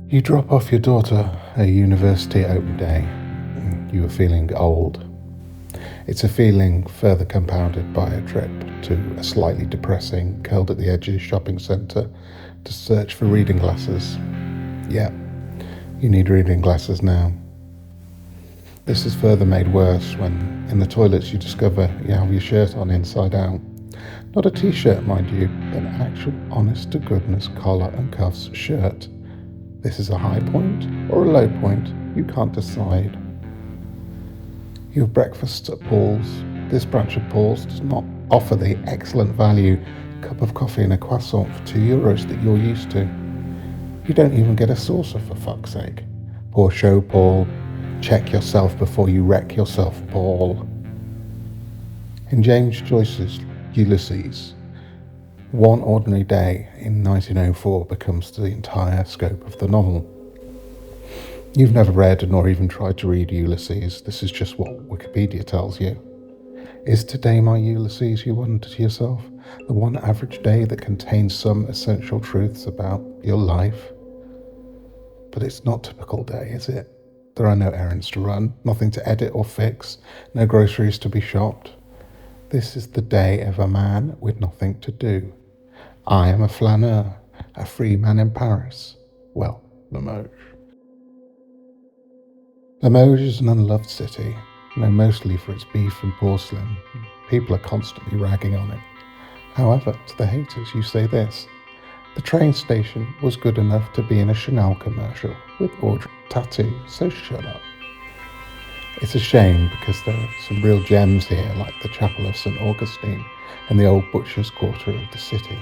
You drop off your daughter a university open day. You are feeling old. It's a feeling further compounded by a trip to a slightly depressing, curled at the edges shopping centre to search for reading glasses. Yeah, you need reading glasses now. This is further made worse when, in the toilets, you discover you have your shirt on inside out. Not a t-shirt, mind you, but an actual honest-to-goodness collar and cuffs shirt. This is a high point or a low point, you can't decide. You have breakfast at Paul's. This branch of Paul's does not offer the excellent value cup of coffee and a croissant for €2 that you're used to. You don't even get a saucer, for fuck's sake. Poor show, Paul. Check yourself before you wreck yourself, Paul. In James Joyce's Ulysses, one ordinary day in 1904 becomes the entire scope of the novel. You've never read nor even tried to read Ulysses. This is just what Wikipedia tells you. Is today my Ulysses, you wonder to yourself, the one average day that contains some essential truths about your life? But it's not a typical day, is it? There are no errands to run, nothing to edit or fix, no groceries to be shopped. This is the day of a man with nothing to do. I am a flaneur, a free man in Paris. Well, Limoges. Limoges is an unloved city, known mostly for its beef and porcelain. People are constantly ragging on it. However, to the haters, you say this: the train station was good enough to be in a Chanel commercial with Audrey tattoo, so shut up. It's a shame because there are some real gems here, like the Chapel of St. Augustine in the old butcher's quarter of the city.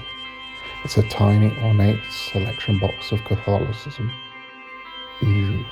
It's a tiny, ornate selection box of Catholicism. Bijou.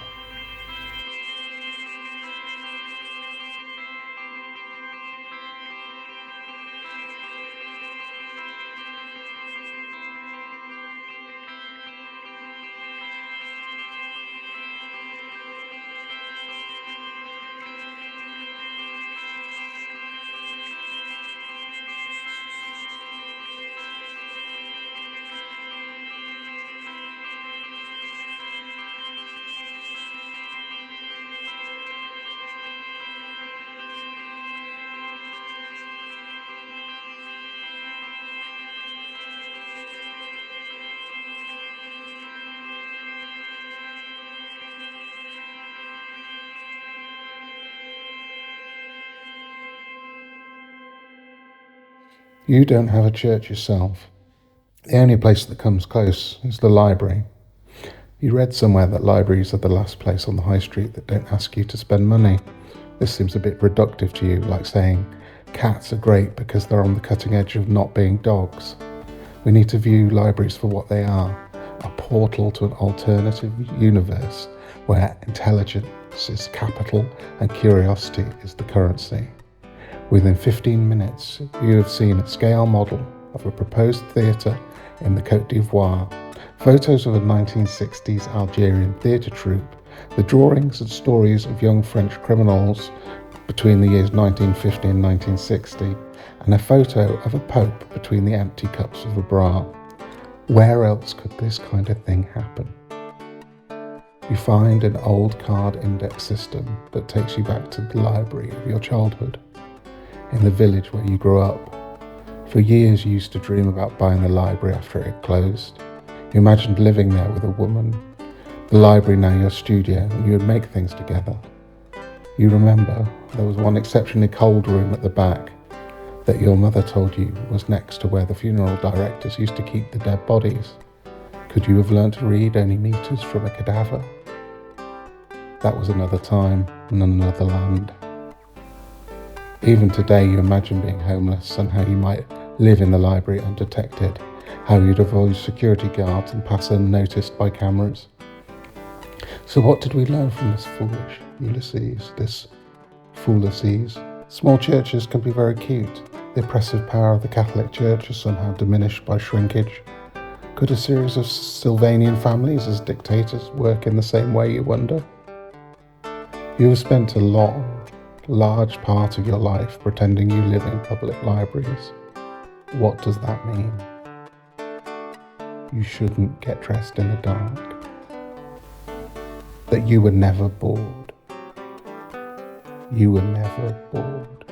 You don't have a church yourself. The only place that comes close is the library. You read somewhere that libraries are the last place on the high street that don't ask you to spend money. This seems a bit reductive to you, like saying cats are great because they're on the cutting edge of not being dogs. We need to view libraries for what they are, a portal to an alternative universe where intelligence is capital and curiosity is the currency. Within 15 minutes, you have seen a scale model of a proposed theatre in the Côte d'Ivoire, photos of a 1960s Algerian theatre troupe, the drawings and stories of young French criminals between the years 1950 and 1960, and a photo of a pope between the empty cups of a bra. Where else could this kind of thing happen? You find an old card index system that takes you back to the library of your childhood, in the village where you grew up. For years you used to dream about buying the library after it had closed. You imagined living there with a woman. The library now your studio, and you would make things together. You remember there was one exceptionally cold room at the back that your mother told you was next to where the funeral directors used to keep the dead bodies. Could you have learnt to read only meters from a cadaver? That was another time and another land. Even today you imagine being homeless and how you might live in the library undetected, how you'd avoid security guards and pass unnoticed by cameras. So what did we learn from this foolish Ulysses, this Foolysses? Small churches can be very cute. The oppressive power of the Catholic Church is somehow diminished by shrinkage. Could a series of Sylvanian families as dictators work in the same way, you wonder? You have spent a large part of your life pretending you live in public libraries. What does that mean? You shouldn't get dressed in the dark. that you were never bored. You were never bored.